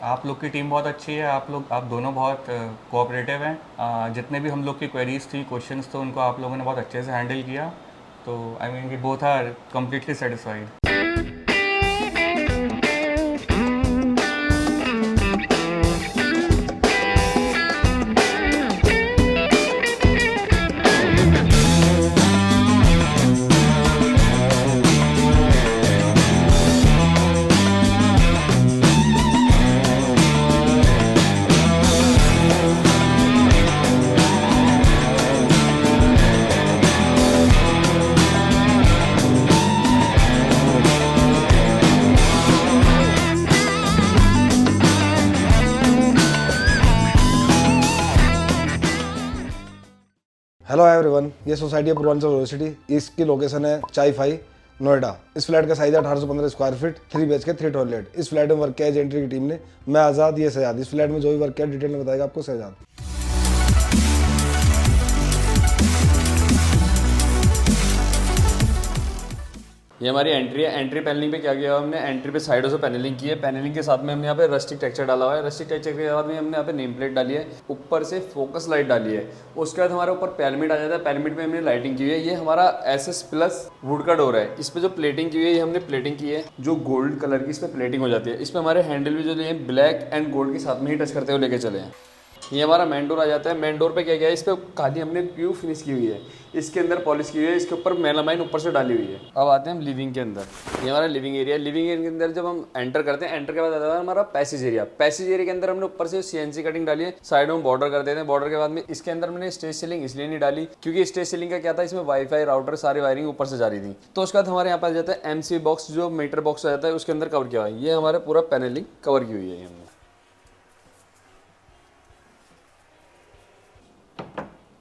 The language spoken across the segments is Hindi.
आप लोग की टीम बहुत अच्छी है। आप दोनों बहुत कोऑपरेटिव हैं। जितने भी हम लोग की क्वेरीज थी, क्वेश्चंस थे, उनको आप लोगों ने बहुत अच्छे से हैंडल किया। तो I mean we both are completely satisfied. Hello everyone, ये सोसाइटी है पूर्वांचल यूनिवर्सिटी। इसकी लोकेशन है चाई फाई, नोएडा। इस फ्लैट का साइज है 1815 स्क्वायर फीट, 3 BHK 3 टॉयलेट। इस फ्लैट में वर्क किया है एजेंट्री की टीम ने। मैं आज़ाद, ये सजाद। इस फ्लैट में जो भी वर्क किया डिटेल में बताएगा आपको सजाद। ये हमारी एंट्री है। एंट्री पैनलिंग पे क्या किया हमने, एंट्री पे साइडों से पैनलिंग की है। पैनलिंग के साथ में हमने यहाँ पे रस्टिक टेक्सचर डाला हुआ है। रस्टिक टेक्सचर के बाद में हमने यहाँ पे नेम प्लेट डाली है, ऊपर से फोकस लाइट डाली है। उसके बाद हमारे ऊपर पैरामिड आ जाता है। पैरामिड पे हमने लाइटिंग की हुई है। ये हमारा SS प्लस वुड का डोर है। इस पे जो प्लेटिंग की हुई है, ये हमने प्लेटिंग की है जो गोल्ड कलर की इस पे प्लेटिंग हो जाती है। इस पे हमारे हैंडल भी जो लिए ब्लैक एंड गोल्ड के साथ में ही टच करते हुए लेके चले हैं। ये हमारा मेन डोर आ जाता है। मेन डोर पे क्या किया है, इस पे खाली हमने प्यू फिनिश की हुई है। इसके अंदर पॉलिश की हुई है। इसके ऊपर मेलामाइन ऊपर से डाली हुई है। अब आते हैं हम लिविंग के अंदर। ये हमारा लिविंग एरिया है। लिविंग एरिया के अंदर जब हम एंटर करते हैं, एंटर के बाद आता है हमारा पैसेज एरिया। पैसेज एरिया के अंदर हमने ऊपर से CNC कटिंग डाली है। साइड में बॉर्डर कर देते हैं। बॉर्डर के बाद में इसके अंदर मैंने स्टेज सीलिंग इसलिए नहीं डाली क्योंकि स्टेज सीलिंग का क्या था, इसमें वाईफाई राउटर सारी वायरिंग ऊपर से जा रही थी। तो उसके बाद हमारे यहाँ पर आ जाता है MC बॉक्स, जो मीटर बॉक्स आ जाता है उसके अंदर कवर किया हुआ है। ये हमारे पूरा पैनलिंग कवर की हुई है हमने।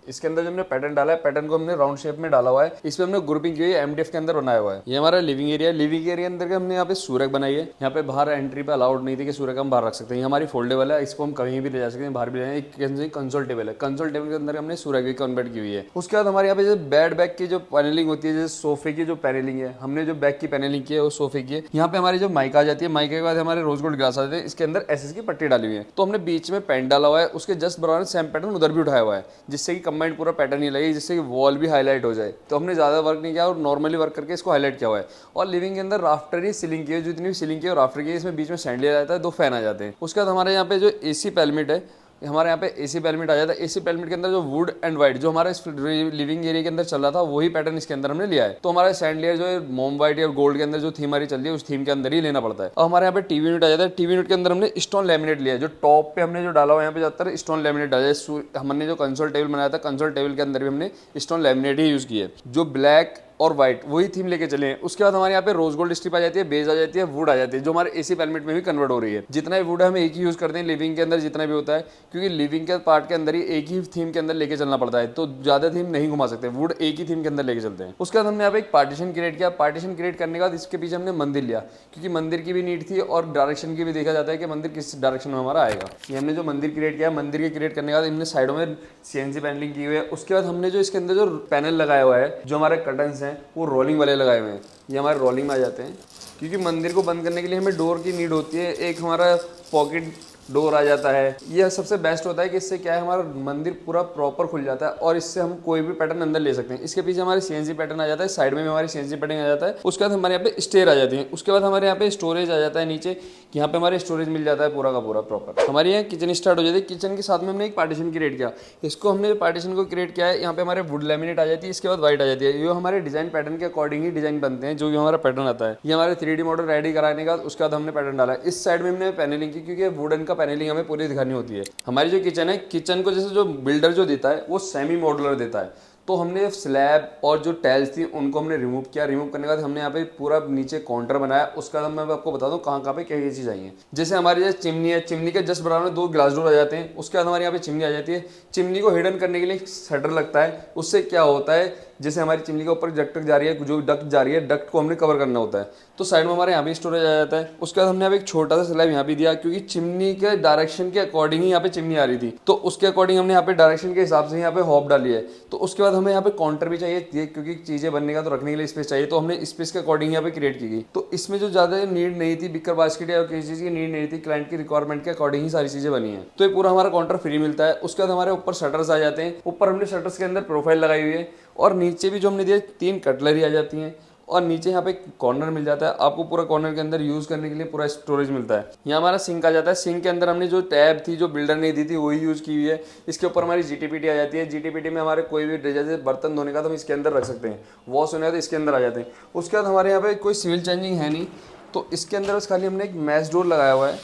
इसके अंदर जो हमने पैटर्न डाला है, पैटर्न को हमने राउंड शेप में डाला हुआ है। इसमें हमने ग्रुपिंग की हुई है, MDF के अंदर बनाया हुआ है। ये हमारा लिविंग एरिया है। लिविंग एरिया अंदर के हमने यहाँ पे सूरक बनाई है। यहाँ पे बाहर एंट्री पे अलाउड नहीं थी कि सूरक हम बाहर रख सकते हैं। ये हमारी फोल्डेबल है, इसको हम कहीं भी ले जा सकते हैं, बाहर भी ले जाए। एक कंसोल टेबल है। कंसोल टेबल के अंदर हमने सूरक भी कन्वर्ट की हुई है। उसके बाद हमारे यहाँ पे जो बेड बैग की जो पैनलिंग होती है, जैसे सोफे की जो पैनलिंग है, हमने जो बैग की पैनलिंग की है वो सोफे की है। यहाँ पे हमारी जो माइक आ जाती है, माइक के बाद हमारे रोज गोल्ड ग्लास आ जाते हैं। इसके अंदर SS की पट्टी डाली हुई है। तो हमने बीच में पेंट डाला हुआ है, उसके जस्ट बराबर सेम पैटर्न उधर भी उठाया हुआ है, जिससे कि कंबाइंड पूरा पैटर्न ही लगे, जिससे कि वॉल भी हाईलाइट हो जाए। तो हमने ज़्यादा वर्क नहीं किया और नॉर्मली वर्क करके इसको हाईलाइट किया हुआ है। और लिविंग के अंदर राफ्टर ही सीलिंग की है। जितनी भी सीलिंग की है राफ्टर की है। इसमें बीच में स्टैंड लिया जाता है, 2 फैन आ जाते हैं। उसके बाद हमारे यहाँ पे जो AC पैलमिट है, हमारे यहाँ पे AC पैलमिट आ जाता है। AC पैलमिट के अंदर जो वुड एंड वाइट जो हमारा इस लिविंग एरिया के अंदर चल रहा था, वही पैटर्न इसके अंदर हमने लिया है। तो हमारा सैंड लेयर जो है मोम वाइट या गोल्ड के अंदर जो थीम हमारी चल रही है, उस थीम के अंदर ही लेना पड़ता है। और हमारे यहाँ पे टीवी यूनिट आ जाता है। टीवी यूनिट के अंदर हमने स्टोन लैमिनेट लिया है। जो टॉप पे हमने जो डाला हुआ है, यहाँ पे ज्यादातर स्टोन लैमिनेट डाला है। हमने जो कंसोल टेबल बनाया था, कंसोल टेबल के अंदर भी हमने स्टोन लैमिनेट ही यूज किया है। जो ब्लैक और व्हाइट वही थीम लेके चले हैं। उसके बाद हमारे यहाँ पे रोज गोल्ड स्ट्रिप आ जाती है, बेज आ जाती है, वुड आ जाती है, जो हमारे AC पैलमिट में भी कन्वर्ट हो रही है। जितना भी वुड है हम एक ही यूज करते हैं लिविंग के अंदर, जितना भी होता है, क्योंकि लिविंग के पार्ट के अंदर ही एक ही थीम के अंदर लेके चलना पड़ता है। तो ज्यादा थीम नहीं घुमा सकते, वुड एक ही थीम के अंदर लेके चलते हैं। उसके बाद हमने यहाँ पे एक पार्टीशन क्रिएट किया। पार्टीशन क्रिएट करने के बाद इसके पीछे हमने मंदिर लिया, क्योंकि मंदिर की भी नीड थी और डायरेक्शन की भी देखा जाता है कि मंदिर किस डायरेक्शन में हमारा आएगा। ये हमने जो मंदिर क्रिएट किया, मंदिर के क्रिएट करने के बाद हमने साइडों में CNC पैनलिंग की हुई है। उसके बाद हमने जो इसके अंदर जो पैनल लगाया हुआ है, जो हमारे कर्टन्स हैं, वो रोलिंग वाले लगाए हुए हैं। ये हमारे रोलिंग में आ जाते हैं, क्योंकि मंदिर को बंद करने के लिए हमें डोर की नीड होती है। एक हमारा पॉकेट डोर आ जाता है। यह सबसे बेस्ट होता है कि इससे क्या है, हमारा मंदिर पूरा प्रॉपर खुल जाता है और इससे हम कोई भी पैटर्न अंदर ले सकते हैं। इसके पीछे हमारे CNC पैटर्न आ जाता है, साइड में भी हमारी CNC पैटर्न आ जाता है। उसके बाद हमारे यहाँ पे स्टेयर आ जाती है। उसके बाद हमारे यहाँ पे स्टोरेज आ जाता है नीचे, यहाँ पे हमारे स्टोरेज मिल जाता है पूरा का पूरा प्रॉपर। हमारे यहाँ किचन स्टार्ट हो जाती है। किचन के साथ में हमने एक पार्टीशन क्रिएट किया। इसको हमने पार्टीशन को क्रिएट किया है, यहाँ पे हमारे वुड लैमिनेट आ जाती है, इसके बाद व्हाइट आ जाती है। ये हमारे डिजाइन पैटर्न के अकॉर्डिंग ही डिजाइन बनते हैं, जो भी हमारा पैटर्न आता है। ये हमारे 3D मॉडल रेडी कराने के बाद उसके बाद हमने पैटर्न डाला है। इस साइड में हमने पैनलिंग की, क्योंकि वुडन का पैनलिंग हमें पूरी दिखानी होती है। हमारी जो किचन है, किचन को जैसे जो बिल्डर जो देता है वो सेमी मॉडुलर देता है। तो हमने स्लैब और जो टाइल्स थी उनको हमने रिमूव किया। रिमूव करने के बाद हमने यहाँ पे पूरा नीचे काउंटर बनाया। उसका मैं आपको बता दूं कहाँ पे क्या चीज़ आई है। जैसे हमारी जैसे चिमनी है, चिमनी के जस्ट बराबर में 2 ग्लास डोर आ जाते हैं। उसके बाद हमारे यहाँ पे चिमनी आ जाती है। चिमनी को हिडन करने के लिए शटर लगता है। उससे क्या होता है, जैसे हमारी चिमनी के ऊपर डक्ट जा रही है, जो डक्ट जा रही है, डक्ट को हमने कवर करना होता है। तो तो साइड में हमारे यहाँ पे स्टोरेज आ जाता है। उसके बाद हमने यहाँ पे एक छोटा सा स्लैब यहाँ भी दिया, क्योंकि चिमनी के डायरेक्शन के अकॉर्डिंग ही यहाँ पे चिमनी आ रही थी, तो उसके अकॉर्डिंग हमने यहाँ पे डायरेक्शन के हिसाब से यहाँ पे हॉब डाली है। तो उसके बाद हमें यहाँ पे काउंटर भी चाहिए, क्योंकि चीजें बनने का तो रखने के लिए स्पेस चाहिए, तो हमने स्पेस के अकॉर्डिंग यहाँ पे क्रिएट की गई। तो इसमें जो ज्यादा नीड नहीं थी, बिकर बास्केट या किसी चीज की नीड नहीं थी, क्लाइंट की रिक्वायरमेंट के अकॉर्डिंग ही सारी चीजें बनी है। तो ये पूरा हमारा काउंटर फ्री मिलता है। उसके बाद हमारे ऊपर शटर्स आ जाते हैं। ऊपर हमने शटर्स के अंदर प्रोफाइल लगाई हुई है, और नीचे भी जो हमने दिया 3 कटलरी आ जाती हैं, और नीचे यहाँ पे कॉर्नर मिल जाता है आपको। पूरा कॉर्नर के अंदर यूज करने के लिए पूरा स्टोरेज मिलता है। यहाँ हमारा सिंक आ जाता है। सिंक के अंदर हमने जो टैब थी, जो बिल्डर ने दी थी, वही यूज की हुई है। इसके ऊपर हमारी जीटीपीटी आ जाती है। जीटीपीटी में हमारे कोई भी जैसे बर्तन धोने का तो हम इसके अंदर रख सकते हैं, वॉश होने का तो इसके अंदर आ जाते हैं। उसके बाद हमारे यहाँ पे कोई सिविल चेंजिंग है नहीं, तो इसके अंदर बस खाली हमने एक मैश डोर लगाया हुआ है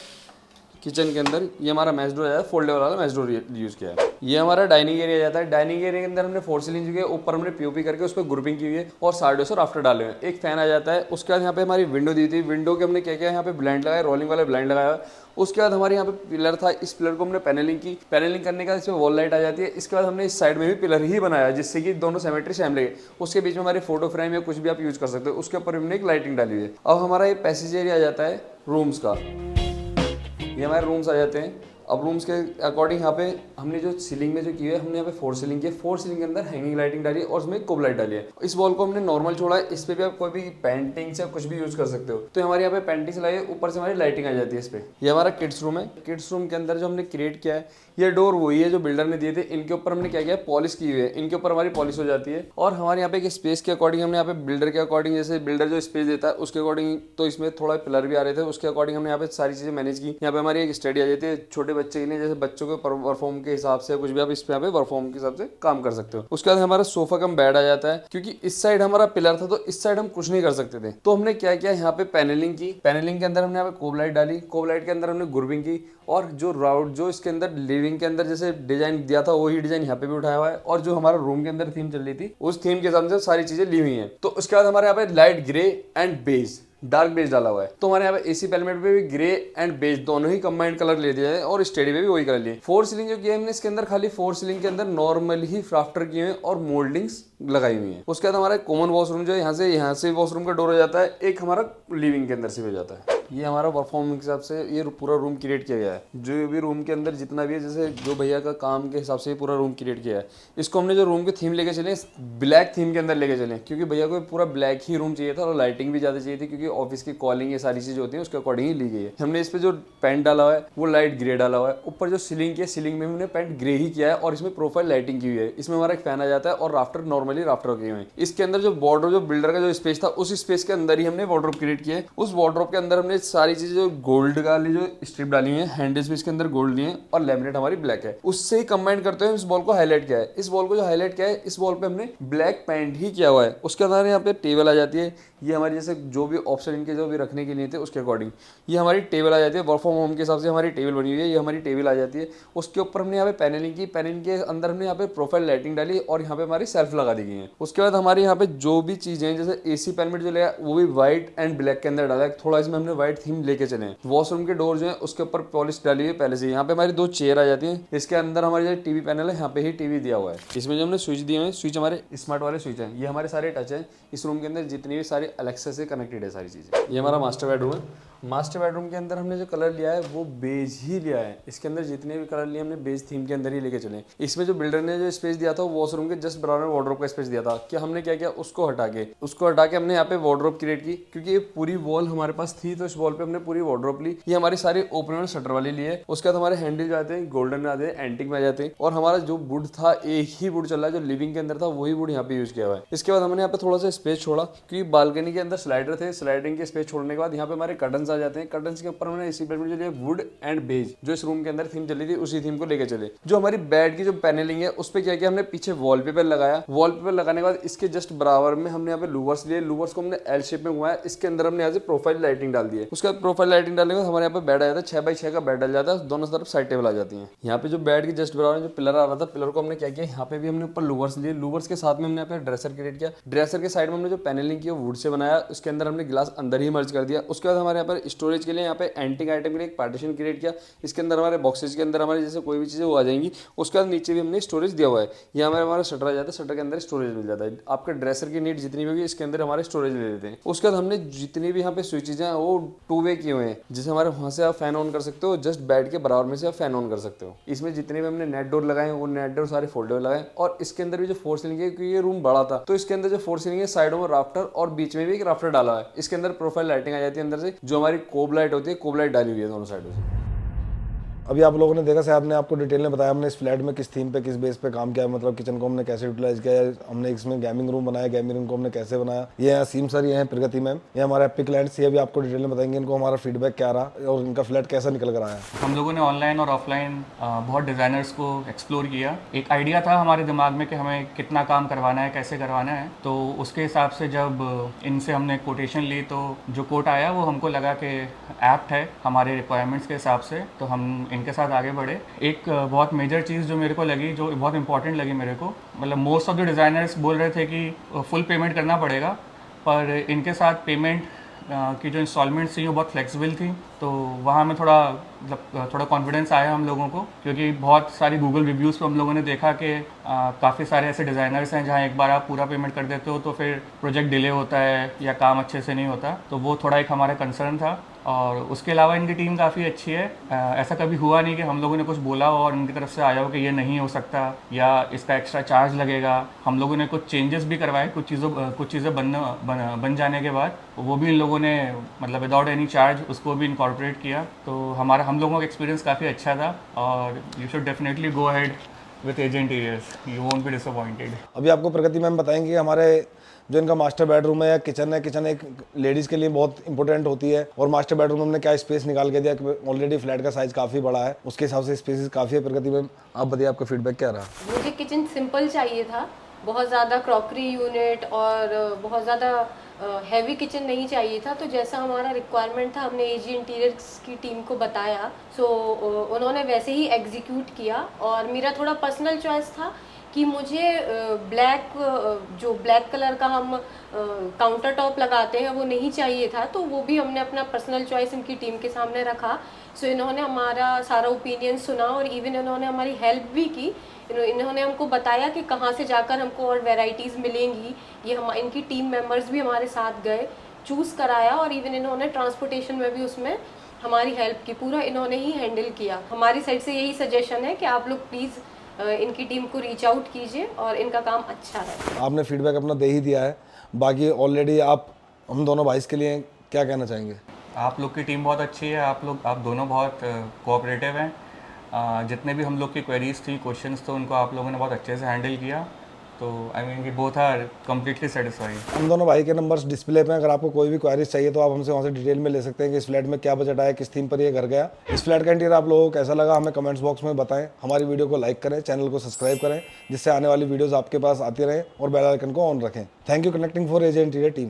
किचन के अंदर। ये हमारा मैश डोर है, फोल्डेबल वाला मैश डोर यूज किया है। ये हमारा डाइनिंग एरिया जाता है। डाइनिंग एरिया के अंदर हमने 4 सीलिंग की है, ऊपर हमने पीओपी करके उस पर ग्रुपिंग की हुई है, और साइडों से राफ्टर डाले हुए हैं। एक फैन आ जाता है। उसके बाद यहाँ पे हमारी विंडो दी थी। विंडो के हमने क्या किया, यहाँ पे ब्लाइंड लगाया, रोलिंग वाला ब्लाइंड लगाया। उसके बाद हमारे यहाँ पे पिलर था, इस पिलर को हमने पैनलिंग की। पैनलिंग करने का इसमें वॉल लाइट आ जाती है। इसके बाद हमने इस साइड में भी पिलर ही बनाया, जिससे कि दोनों सिमेट्री सेम लगे। उसके बीच में हमारी फोटो फ्रेम या कुछ भी आप यूज कर सकते हो। उसके ऊपर हमने एक लाइटिंग डाली हुई है। अब हमारा ये पैसेज एरिया आ जाता है रूम्स का। ये हमारे रूम्स आ जाते हैं। अब रूम्स के अकॉर्डिंग यहाँ पे हमने जो सीलिंग में जो की है, हमने यहाँ पे 4 सीलिंग की है। 4 सीलिंग के अंदर हैंगिंग लाइटिंग डाली है, और उसमें कोब लाइट डाली है। इस वॉल को हमने नॉर्मल छोड़ा है। इस पे भी आप कोई भी पेंटिंग से कुछ भी यूज कर सकते हो। तो हमारे यहाँ पे पेंटिंग से लाई, ऊपर से हमारी लाइटिंग आ जाती है इस पे। ये हमारा किड्स रूम है। किड्स रूम के अंदर जो हमने क्रिएट किया है, ये डोर वही है जो बिल्डर ने दिए थे। इनके ऊपर हमने क्या किया, पॉलिश की हुई है। इनके ऊपर हमारी पॉलिश हो जाती है। और हमारे यहाँ पे एक स्पेस के अकॉर्डिंग हमने यहाँ पे बिल्डर के अकॉर्डिंग, जैसे बिल्डर जो स्पेस देता है उसके अकॉर्डिंग, तो इसमें थोड़ा पिलर भी आ रहे थे, उसके अकॉर्डिंग हमने यहाँ पे सारी चीजें मैनेज की। यहाँ पे हमारी एक स्टडी आ जाती है छोटे बच्चे के लिए, जैसे बच्चों के परफॉर्म के हिसाब से कुछ भी आप इस पे यहाँ पे परफॉर्म के हिसाब से काम कर सकते हो। उसके बाद हमारा सोफा कम बेड आ जाता है, क्योंकि इस साइड हमारा पिलर था, तो इस साइड हम कुछ नहीं कर सकते थे। तो हमने क्या किया, यहाँ पे पैनलिंग की। पैनलिंग के अंदर हमने यहाँ पे कोब लाइट डाली। कोब लाइट के अंदर हमने गुरबिंग की, और जो राउट जो इसके अंदर लिविंग के अंदर जैसे डिजाइन दिया था, वही डिजाइन यहाँ पे भी उठाया हुआ है। और जो हमारा रूम के अंदर थीम चल रही थी, उस थीम के हिसाब से सारी चीजें ली हुई हैं। तो उसके बाद हमारे यहाँ पे light grey and beige, dark beige डाला हुआ है। तो हमारे यहाँ पे एसी पैलेट पे भी ग्रे एंड बेज दोनों ही कंबाइंड कलर ले दिया है, और स्टेडी पे भी वही कलर लिए। 4 सीलिंग जो किया है हमने, इसके अंदर खाली 4 सीलिंग के अंदर नॉर्मल ही राफ्टर किए हैं और मोल्डिंग्स लगाई हुई है। उसके बाद हमारा कॉमन वॉशरूम जो है, यहाँ से वॉशरूम का डोर हो जाता है। एक हमारा लिविंग के अंदर से हो जाता है। ये हमारा परफॉर्म के हिसाब से ये पूरा रूम क्रिएट किया गया है। जो भी रूम के अंदर जितना भी है, जैसे जो भैया का काम के हिसाब से पूरा रूम क्रिएट किया है। इसको हमने जो रूम के थीम लेके चले, ब्लैक थीम के अंदर लेके चले, क्योंकि भैया को पूरा ब्लैक ही रूम चाहिए था, और लाइटिंग भी ज्यादा चाहिए थी, क्योंकि ऑफिस की कॉलिंग ये सारी चीजें होती हैं, उसके अकॉर्डिंग ही ली गई है। हमने इस पे जो पेंट डाला हुआ है वो लाइट ग्रे डाला हुआ है। ऊपर जो सीलिंग की है, सीलिंग में हमने पेंट ग्रे ही किया है, और इसमें प्रोफाइल लाइटिंग की हुई है। इसमें हमारा एक फैन आ जाता है, और राफ्टर नॉर्मली राफ्टर किए हुए हैं। इसके अंदर जो बॉर्डर, जो बिल्डर का जो स्पेस था, उस स्पेस के अंदर ही हमने वार्डरोब क्रिएट किया है। उस वार्डरोब के अंदर हमने सारी चीजें गोल्ड वाली जो स्ट्रिप डाली है, हैंडल्स भी इसके अंदर गोल्ड लिए हैं, और लैमिनेट हमारी ब्लैक है। उससे ही कंबाइन करते हुए इस बॉल को हाईलाइट किया है। इस बॉल को जो हाईलाइट किया है, इस बॉल पे हमने ब्लैक पेंट ही किया हुआ है। उसके अंदर यहाँ पे टेबल आ जाती है। ये हमारी जैसे जो भी ऑप्शन इनके जो भी रखने के लिए थे, उसके अकॉर्डिंग ये हमारी टेबल आ जाती है। वर्क फ्रॉम होम के हिसाब से हमारी टेबल बनी हुई है। ये हमारी टेबल आ जाती है। उसके ऊपर हमने यहाँ पे पैनलिंग की। पैनलिंग के अंदर हमने यहाँ पे प्रोफाइल लाइटिंग डाली, और यहाँ पे हमारी सेल्फ लगा दी गई है। उसके बाद हमारे यहाँ पे जो भी चीजें, जैसे एसी पैनमेट जो लिया वो भी व्हाइट एंड ब्लैक के अंदर डाला है। थोड़ा इसमें हमने व्हाइट थीम लेके चले। वॉशरूम के डोर जो है उसके ऊपर पॉलिश डाली है पहले से। यहाँ पे हमारी 2 चेयर आ जाती हैं। इसके अंदर हमारी जो टीवी पैनल है, यहाँ पे ही टीवी दिया हुआ है। इसमें जो हमने स्विच दिए हैं, स्विच हमारे स्मार्ट वाले स्विच हैं। ये हमारे सारे टच हैं। इस रूम के अंदर जितनी भी सारी अलेक्सा से कनेक्टेड है सारी चीजें। ये हमारा मास्टर बेडरूम है। मास्टर बेडरूम के अंदर हमने जो कलर लिया है वो बेज ही लिया है। इसके अंदर जितने भी कलर लिए हमने बेज थीम के अंदर ही लेके चले। इसमें जो बिल्डर ने जो स्पेस दिया था, वो वॉशरूम के जस्ट बराबर में वार्डरोब का स्पेस दिया था। कि हमने क्या किया, उसको हटा के हमने यहाँ पे वार्डरोब क्रिएट की, क्योंकि ये पूरी वॉल हमारे पास थी, तो इस वॉल पे हमने पूरी वार्डरोब ली। ये हमारी सारी ओपन शटर वाली ली है। उसके बाद हमारे हैंडल जाते हैं गोल्डन में आते हैं, एंटिक में आ जाते हैं। और हमारा जो वुड था, एक ही वुड चल रहा है, जो लिविंग के अंदर था वही वुड यहाँ पे यूज किया हुआ है। इसके बाद हमने यहाँ पे थोड़ा सा स्पेस छोड़ा, क्योंकि बालकनी के अंदर स्लाइडर थे। स्लाइडिंग के स्पेस छोड़ने के बाद यहाँ पे हमारे कर्टन्स आ जाते हैं। कर्टन्स के ऊपर हमने इसी बेड में जो लिया वुड एंड बेज, जो इस रूम के अंदर थीम चली थी, उसी थीम को लेके चले। जो हमारी बेड की जो पैनलिंग है, उस पे क्या किया हमने, पीछे वॉलपेपर लगाया। वॉलपेपर लगाने के बाद इसके जस्ट बराबर में हमने यहाँ पे लूवर्स लिए। लूवर्स को हमने एल शेप में घुमाया। इसके अंदर हमने यहाँ से प्रोफाइल लाइटिंग डाल दी है। उसके बाद प्रोफाइल लाइटिंग डालने के बाद हमारे यहाँ पे बेड आ जाता है। 6x6 का बेड डल जाता है। दोनों तरफ साइड टेबल आ जाती है। यहाँ पे जो बेड की जस्ट बराबर जो पिलर आ रहा था, पिलर को हमने क्या किया, यहाँ पे भी हमने ऊपर लूवर्स लिए। लूवर्स के साथ में हमने यहाँ पे ड्रेसर क्रिएट किया। ड्रेसर के साइड में हमने जो पैनलिंग की वुड से बनाया, उसके अंदर हमने गिलास अंदर ही मर्ज कर दिया। उसके बाद हमारे यहाँ पर अंदर स्टोरेज के लिए यहाँ पे एंटिक आइटम के लिए एक पार्टीशन क्रिएट किया। इसके अंदर हमारे बॉक्सेज के अंदर हमारे जैसे कोई भी चीज़ें वो आ जाएंगी। उसके बाद नीचे भी हमने स्टोरेज दिया हुआ है। ये हमारा शटर आ जाता है, शटर के अंदर स्टोरेज मिल जाता है। आपके ड्रेसर की नीड जितनी भी होगी इसके अंदर हमारे स्टोरेज ले लेते हैं। उसके बाद हमने जितनी भी यहाँ पे स्विचेज हैं वो 2 वे किए हुए हैं, जिससे हमारे वहाँ से आप फैन ऑन कर सकते हो, जस्ट बेड के बराबर में से आप फैन ऑन कर सकते हो। इसमें जितने भी हमने नेट डोर लगाए वो नेट डोर सारे फोल्डेबल लगाए। और इसके अंदर भी जो 4 सीलिंग है, क्योंकि ये रूम बड़ा था तो इसके अंदर जो 4 सीलिंग है साइडों में राफ्टर और बीच में भी एक राफ्टर डाला है। इसके अंदर प्रोफाइल लाइटिंग आ जाती है अंदर से, जो हमारी कोब लाइट होती है, कोब लाइट डाली हुई है दोनों साइडों से। अभी आप लोगों ने देखा साहब ने आपको डिटेल में बताया हमने इस फ्लैट में किस थीम पे किस बेस पे काम किया है, मतलब किचन को हमने कैसे यूटिलाइज किया है, हमने इसमें गेमिंग रूम बनाया, गेमिंग रूम को हमने कैसे बनाया। ये हैं सीम सर, ये हैं प्रगति मैम, ये हमारे एपिक क्लाइंट्स, ये भी आपको डिटेल में बताएंगे इनको हमारा फीडबैक क्या रहा और इनका फ्लैट कैसा निकल कर आया। हम लोगों ने ऑनलाइन और ऑफलाइन बहुत डिज़ाइनर्स को एक्सप्लोर किया। एक आइडिया था हमारे दिमाग में कि हमें कितना काम करवाना है, कैसे करवाना है, तो उसके हिसाब से जब इनसे हमने कोटेशन ली तो जो कोट आया वो हमको लगा कि एप्ट है हमारे रिक्वायरमेंट्स के हिसाब से, तो हम इनके साथ आगे बढ़े। एक बहुत मेजर चीज़ जो मेरे को लगी, जो बहुत इंपॉर्टेंट लगी मेरे को, मतलब मोस्ट ऑफ द डिज़ाइनर्स बोल रहे थे कि फुल पेमेंट करना पड़ेगा, पर इनके साथ पेमेंट की जो इंस्टॉलमेंट्स थी वो बहुत फ्लेक्सिबल थी। तो वहाँ में थोड़ा कॉन्फिडेंस आया हम लोगों को, क्योंकि बहुत सारी गूगल रिव्यूज़ पे हम लोगों ने देखा कि काफ़ी सारे ऐसे डिज़ाइनर्स हैं जहाँ एक बार आप पूरा पेमेंट कर देते हो तो फिर प्रोजेक्ट डिले होता है या काम अच्छे से नहीं होता। तो वो थोड़ा एक हमारा कंसर्न था। और उसके अलावा इनकी टीम काफ़ी अच्छी है। ऐसा कभी हुआ नहीं कि हम लोगों ने कुछ बोला और इनकी तरफ से आया हो कि ये नहीं हो सकता या इसका एक्स्ट्रा चार्ज लगेगा। हम लोगों ने कुछ चेंजेस भी करवाए कुछ चीज़ें बन जाने के बाद, वो भी इन लोगों ने मतलब विदाउट एनी चार्ज उसको भी इनकॉर्पोरेट किया। तो हम लोगों का एक्सपीरियंस काफ़ी अच्छा था और you should definitely go ahead with Edge Interiors, you won't be disappointed. अभी आपको प्रगति मैम बताएंगे हमारे जो इनका मास्टर बेडरूम है या किचन है, किचन एक लेडीज़ के लिए बहुत इंपॉर्टेंट होती है, और मास्टर बेडरूम में हमने क्या स्पेस निकाल के दिया कि ऑलरेडी फ्लैट का साइज़ काफ़ी बड़ा है, उसके हिसाब से स्पेसेस काफ़ी है। प्रगति मैम आप बताइए आपका फीडबैक क्या रहा। मुझे किचन सिंपल चाहिए था, बहुत ज़्यादा क्रॉकरी यूनिट और बहुत ज़्यादा हैवी किचन नहीं चाहिए था। तो जैसा हमारा रिक्वायरमेंट था हमने एजी इंटीरियर्स की टीम को बताया, सो उन्होंने वैसे ही एग्जीक्यूट किया। और मेरा थोड़ा पर्सनल चॉइस था कि मुझे जो ब्लैक कलर का हम काउंटर टॉप लगाते हैं वो नहीं चाहिए था, तो वो भी हमने अपना पर्सनल चॉइस इनकी टीम के सामने रखा। सो इन्होंने हमारा सारा ओपिनियन सुना और इवन इन्होंने हमारी हेल्प भी की। इन्होंने हमको बताया कि कहाँ से जाकर हमको और वैरायटीज़ मिलेंगी। ये इनकी टीम मेंबर्स भी हमारे साथ गए, चूज़ कराया, और इवन इन्होंने ट्रांसपोर्टेशन में भी उसमें हमारी हेल्प की। पूरा इन्होंने ही हैंडल किया। हमारी साइड से यही सजेशन है कि आप लोग प्लीज़ इनकी टीम को रीच आउट कीजिए और इनका काम अच्छा है। आपने फीडबैक अपना दे ही दिया है, बाकी ऑलरेडी आप हम दोनों भाई के लिए क्या कहना चाहेंगे। आप लोग की टीम बहुत अच्छी है, आप दोनों बहुत कोऑपरेटिव हैं। जितने भी हम लोग की क्वेरीज थी, क्वेश्चंस थे, उनको आप लोगों ने बहुत अच्छे से हैंडल किया। तो आई मीन कि बोथ आर कम्प्लीटली सेटिस्फाइड। हम दोनों भाई के नंबर्स डिस्प्ले पे हैं, अगर आपको कोई भी क्वेरीज चाहिए तो आप हमसे वहाँ से डिटेल में ले सकते हैं कि इस फ्लैट में क्या बजट आया, किस थीम पर ये घर गया। इस फ्लैट का इंटीरियर आप लोगों को कैसा लगा हमें कमेंट्स बॉक्स में बताएं। हमारी वीडियो को लाइक करें, चैनल को सब्सक्राइब करें, जिससे आने वाली वीडियोज़ आपके पास आती रहें, और बेल आइकन को ऑन रखें। Thank you connecting for AJ interior team.